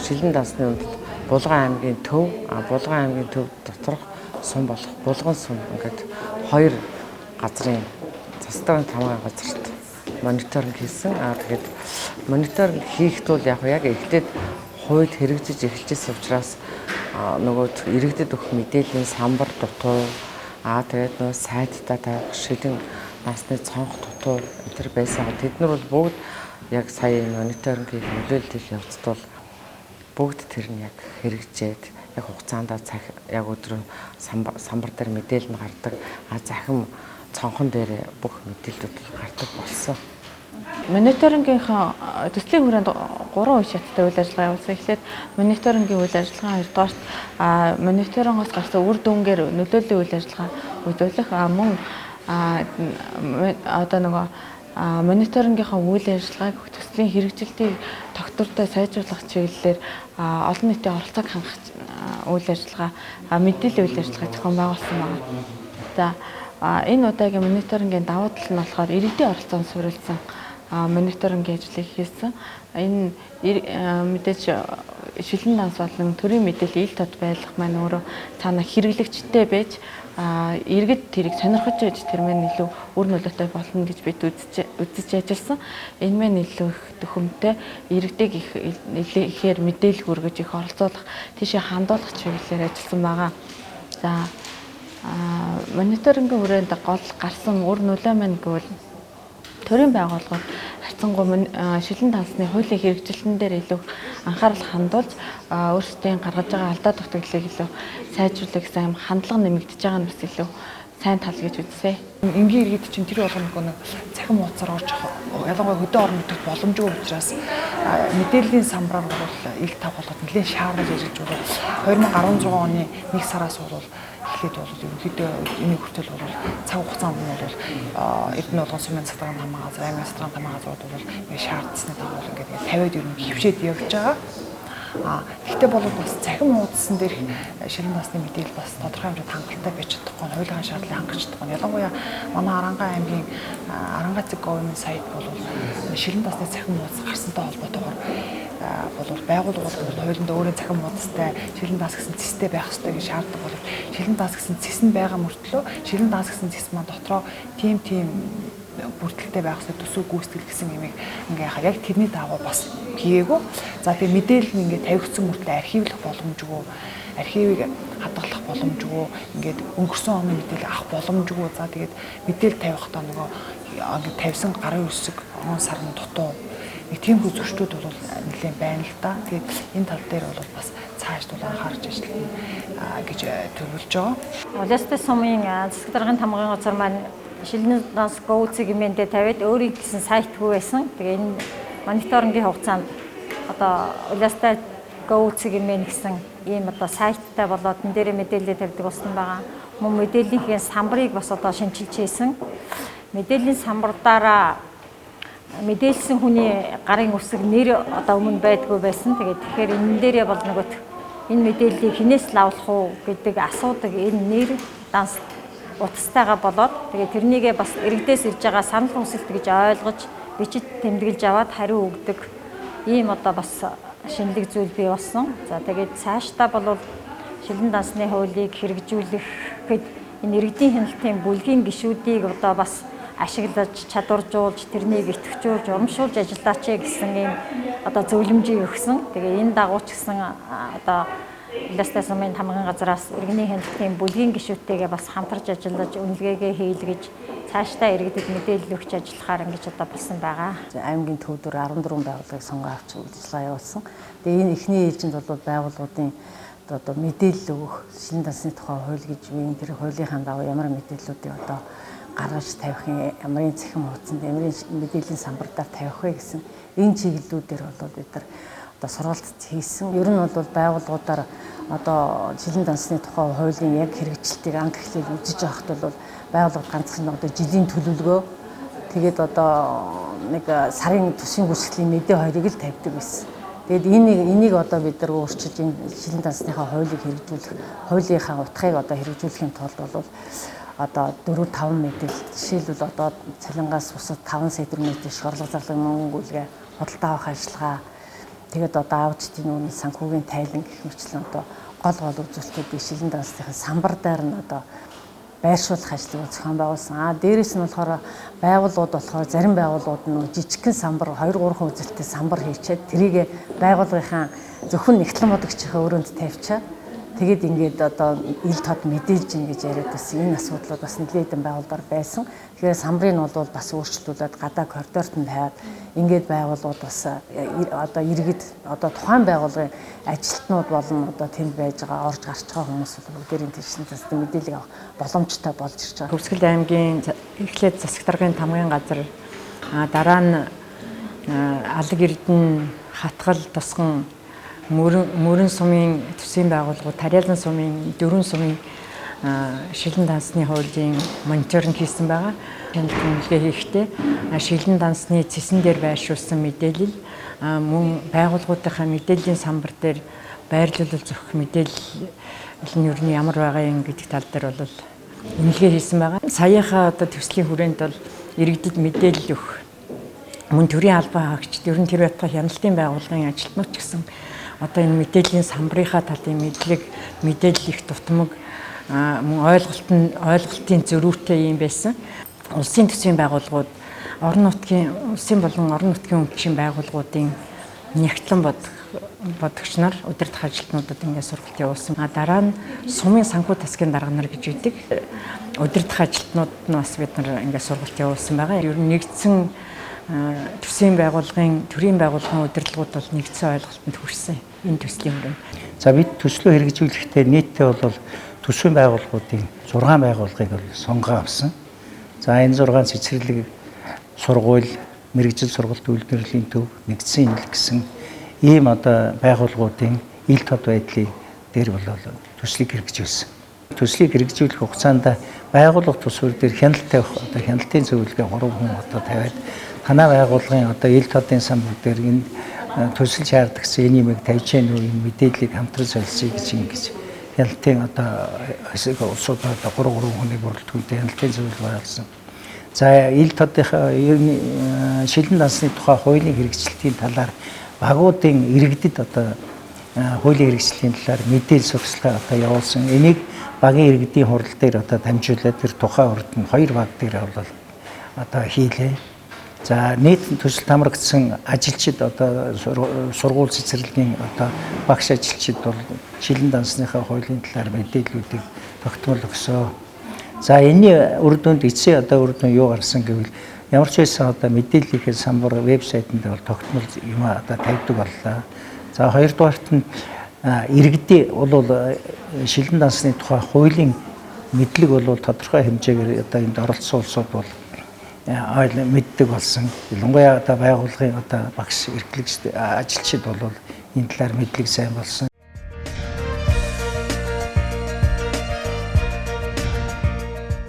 Шилэн дансны үндэд Булган аймгийн төв доторх сум болох Булган сум ингээд 2 газрын засгийн тамгын газарт мониторинг хийсэн. Тэгээд мониторинг хийхэд бол яг эхлээд хууль хэрэгжиж эхэлжсэн учраас нөгөө иргэдэд өгөх мэдээллийн самбар дутуу тэгээд нөгөө сайтаа тавих шилэн насны цонх дутуу энэ байсан. Тэд нар бол бүгд яг сая мониторингийг нөлөөлөлт хийх явцад бол бүгд тэр нь яг хэрэгжээд яг хугацаанд яг өдрөө самбар дээр мэдээлэл нь гардаг. Захим цонхон дээр бүх мэдээлэлүүд гардаг болсон. Мониторингийнхаа төслийн хүрээнд 3 үе шаттай үйл ажиллагаа явуулсан. Эхлээд мониторингийн үйл ажиллагаа, хоёрдугаарт мониторингоос гарсан үр дүнгээр нөлөөллийн үйл ажиллагаа үзүүлэх, мөн одоо нөгөө мониторингийнхаа үйл ажиллагааг төслийн хэрэгжилтийг тогтвортой сайжруулах чиглэлээр олон нийтийн оролцоог хангах үйл ажиллагаа, мэдээллийн үйл ажиллагаа зохион байгуулсан байна. За энэ удаагийн мониторингийн давуу тал нь болохоор иргэдийн оролцоог суурилсан мониторингийн ажлыг хийсэн. Энэ мэдээж шилэн данс болон төрийн мэдээлэл ил тод байлгах маань өөрөө цаана хэрэглэгчтэй байж иргэд тэрийг сонирхож байж тэр маань илүү үр нөлөөтэй болно гэж бид үзэж ажилласан. Энэ маань илүү их төхөмтэй иргэдэг ихээр мэдээлэл хүргэж их оролцуулах, тийшээ хандуулах чиглэлээр ажилласан байгаа. За мониторингийн хүрээнд гол гарсан үр нөлөө маань гэвэл төрийн байгууллагууд харьцангуй шилэн дансны хуулийн хэрэгжилтэн дээр илүү анхаарал хандуулж өөрсдийн гаргаж байгаа алдаа дутагдлыг илүү сайжруулах гэсэн хандлага нэмэгдэж байгаа нь бас илүү сайн тал гэж үзье. Энгийн иргэд чинь тэр болгоно нэг цахим хуудасаар орж ялангуяа хөдөө орон нутагт боломжгүй учраас мэдээллийн самбараар бол ил тав болгоод нэлээд шаарж ирж байгаа. 2016 оны 1 сараас бол эхлээд бол ерөнхийдөө энэ хүртэл бол цаг хугацаанд нь бол Эрдэнэ болгон сумын цэцгийн тамга газар, аймгийн цэцгийн тамга газрууд бол шаардсны дагуу ингээд 50-д ер нь хөвшөөд явж байгаа. Гэхдээ бол бас цахим хуудсан дээр шилэн дансны мэдээлэл бас тодорхой хэмжээнд хангалттай байж чадахгүй, хуулийн шаардлагыг хангаж чадахгүй. Ялангуяа манай Аранга аймгийн Аранга цэг-говийн сайт бол шилэн дасны цахим хуудас гарсантай холбоотойгоор бол байгууллагууд хуулинд өөрийн цахим хуудастай шилэн данс гэсэн цэстэй байх ёстой гэж шаарддаг бол шилэн данс гэсэн цэс нь байгаа мөртлөө шилэн данс гэсэн цэс маань дотроо тийм бүртгэлтэй байх ёстой төсөв гүйцэтгэл гэсэн юмыг ингээ яг тэрний дагуу бас хийгээгүй. За тэгээ мэдээлэл нь ингээ тавигдсан мөртлөө архивлах боломжгүй, архивыг хадгалах боломжгүй, ингээд өнгөрсөн оны мэдээлэл авах боломжгүй. За тэгээд мэдээлэл тавихтаа нөгөө ингээ тавьсан гарын үсэг он сарны дутуу нэг тиймэрхүү зөрчилдөд бол нэлээд байна л да. Тэгээд энэ тал дээр бол бас цаашдаа анхаарч ажиллана гэж төвлөж байгаа. Улаастай сумын засаг даргын тамгын газар маань шилэн данс гоуцыг юмэндээ тавиад өөрийн гэсэн сайт хүү байсан. Тэгээ энэ мониторингийн хугацаанд одоо улаастай гоуцыг юмэн гэсэн ийм одоо сайттай болоод энэ дээр мэдээлэл тавьдаг болсон байгаа. Мөн мэдээллийнхээ самбарыг бас одоо шинжилж хийсэн. Мэдээллийн самбараараа мэдээлсэн хүний гарын үсэг нэр одоо өмнө байдгүй байсан. Тэгэхээр энэ дээрээ бол нөгөөх энэ мэдээллийг хинээс л авах уу гэдэг асуудаг энэ нэр данс утастайгаа болоод тэгээ тэрнийгээ бас иргэдээс ирж байгаа санал хүсэлт гэж ойлгож бичиж тэмдэглэж аваад хариу өгдөг ийм одоо бас шинэлэг зүйл бий болсон. За тэгээд цаашдаа бол шилэн дансны хуулийг хэрэгжүүлэхэд энэ иргэдийн хяналтын бүлгийн гишүүдийг одоо бас ашиглаж чадваржуулж тэрнийг идэвхжүүлж урамшуулж ажиллаач гэсэн ийм одоо зөвлөмжийг өгсөн. Тэгээ энэ дагуу ч гэсэн одоо Улаастай сумын тамгын газраас иргэний хяналтын бүлгийн гишүүдтэйгээ бас хамтарч ажиллаж үнэлгээгээ хийлгэж цаашдаа иргэдэд мэдээлэл өгч ажиллахаар ингэж одоо болсон байгаа. Аймгийн төвдөр 14 байгууллагыг сонгоо авч үйлчлэгээ явуулсан. Тэгээ энэ эхний ээлжинд бол байгууллагуудын одоо мэдээлэл өгөх шилэн дансны тухай хууль гэж үеийн тэр хуулийнхаа дагуу ямар мэдээллүүдийг одоо гаргаж тавих юм, ямарын цахим хуудсанд ямарын мэдээллийн самбар дээр тавих вэ гэсэн энэ чиглэлүүдээр бол бид нар одоо сургалт хийсэн. Ер нь бол байгууллагуудаар одоо шилэн дансны тухай хуулийн яг хэрэгжилтийг анх эхлээд үзэж байхад бол байгууллага ганцхан одоо жилийн төлөвлөгөө тэгээд одоо нэг сарын төсвийн гүйцэтгэлийн мэдээ хоёрыг л тавьдаг байсан. Тэгээд энийг одоо бид нар өөрчилж энэ шилэн дансныхаа хуулийг хэрэгжүүлэх, хуулийнхаа утгыг одоо хэрэгжүүлэхийн тулд бол одоо 4-5 мэдээлэл жишээлбэл одоо цалингаас бусад 5 сая төгрөг мэдээлэл, орлого зарлага мөнгө гүйлгээ, худалдаа авах ажиллагаа, тэгээд одоо аудитын үнэ санхүүгийн тайлан гэх мэтчлэн одоо гол үзүүлэлтүүдийг шилэн дансны самбар дээр нь одоо байршуулах ажлыг зохион байгуулсан. Дээрээс нь болохоор байгууллагууд болохоор зарим байгууллагууд нь жижигхэн самбар 2-3 үзэлттэй самбар хийчихэд тэрийг байгууллагынхаа зөвхөн нэгтлэн бодогчийнхаа өрөөнд тавьчаад тэгээд ингээд одоо ил тод мэдээлж ийн гэж яриад байсан. Энэ асуудлууд бас нэлээд хэдэн байгууллагаар байсан. Тэгэхээр самбарыг нь бол бас өөрчлөлтүүлээд гадаа коридорт нь тавиад ингээд байгууллагууд бас одоо иргэд одоо тухайн байгууллагын ажилтнууд болон одоо тэнд байж байгаа орж гарч байгаа хүмүүс бол бүгдээрийн тийшин засгийн мэдээлэл авах боломжтой болж ирж байгаа. Төгсгөл аймгийн эхлээд засаг даргын тамгын газар дараа нь Алаг Эрдэнэ, Хатгал, Тусган, Мөрөн сумын төсвийн байгууллагууд, Тариалан сумын, Дөрвөн сумын шилэн дансны хуулийн мониторинг хийсэн байгаа. Хяналтын хийхдээ шилэн дансны цэсэн дээр байршуулсан мэдээлэл мөн байгууллагуудынхаа мэдээллийн самбар дээр байрлуулалт зөвх мэдээлэл нь юу нь ямар байгаа юм гэдэг тал дээр бол үнэлгээ хийсэн байгаа. Саяхаа одоо төслийн хүрээнд бол иргэдэд мэдээлэл өгөх мөн төрийн албан хаагчид ерөн тэр байтугай хяналтын байгууллагын ажилтнууд ч гэсэн одоо энэ мэдээллийн самбарынхаа талын мэдээлэл их дутмаг мөн ойлголтын зөрүүтэй юм байсан. Улсын төсвийн байгууллагууд улсын болон орон нутгийн өмчийн байгууллагуудын нягтлан бодогч нар удирдах ажилтнуудад ингээд сургалт явуулсан. Дараа нь сумын санхүү тасгийн дарга нар гэж үүдэг. Удирдах ажилтнууд нь бас бид нар ингээд сургалт явуулсан байгаа. Ер нь нэгдсэн төсвийн байгууллагын төрийн байгууллагын удирдлагууд бол нэгдсэн ойлголтод хүрсэн энэ төслийн хүрээнд. За бид төслөө хэрэгжүүлэхдээ нийтдээ бол төсвийн байгууллагуудын 6 байгууллагыг бол сонгоо авсан. За энэ 6 цэцэрлэг сургууль, мэрэгжил сургалт үйлдвэрлэлийн төв, нэгдсэн инэл гэсэн ийм одоо байгууллагуудын ил тод байдлын дээр бол төслийг хэрэгжүүлсэн. Төслийг хэрэгжүүлэх хугацаанд байгууллага төсвөр дээр хяналт тавих одоо хяналтын зөвлөгөө 3 хүн одоо тавиад танай байгууллагын одоо ил тодын самбар дээр энэ төсөл шаардлагасан энэ юмыг тавьж гэнэ үү энэ мэдээллийг хамтран солилцъя гэж хяналтын одоо хэсэг улсууд одоо 3 хүний бүрэлдэхүүнтэй хяналтын зөвлөгөө гаргасан. За ил тодынхаа шилэн дансны тухай хуулийн хэрэгжилтийн талаар багуудын иргэдэд одоо хуулийн хэрэгжлийн талаар мэдээлэл сурталчилгаа одоо явуулсан. Энийг багийн иргэдийн хурал дээр одоо дамжуулаад тэр тухайн урд нь 2 баг дээр бол одоо хийлээ. За нийт төсөлд хамрагдсан ажилчид одоо сургууль цэцэрлэгийн одоо багш ажилчид бол шилэн дансныхаа хуулийн талаар мэдээллүүдийг тогтмол өгсөө. За энэний үр дүнд эцсийн одоо үр дүн юу гарсан гэвэл ямар ч байсан одоо мэдээллийнхээ самбар вебсайтанд бол тогтмол юм одоо тавьдаг боллоо. За хоёрдугаарт нь иргэдийн бол шилэн дансны тухай хуулийн мэдлэг бол тодорхой хэмжээгээр одоо энд оролцсон улсууд бол мэддэг болсон. Ялангуяа одоо байгууллагын одоо багш эрхлэгч ажилчид бол энэ талаар мэдлэг сайн болсон.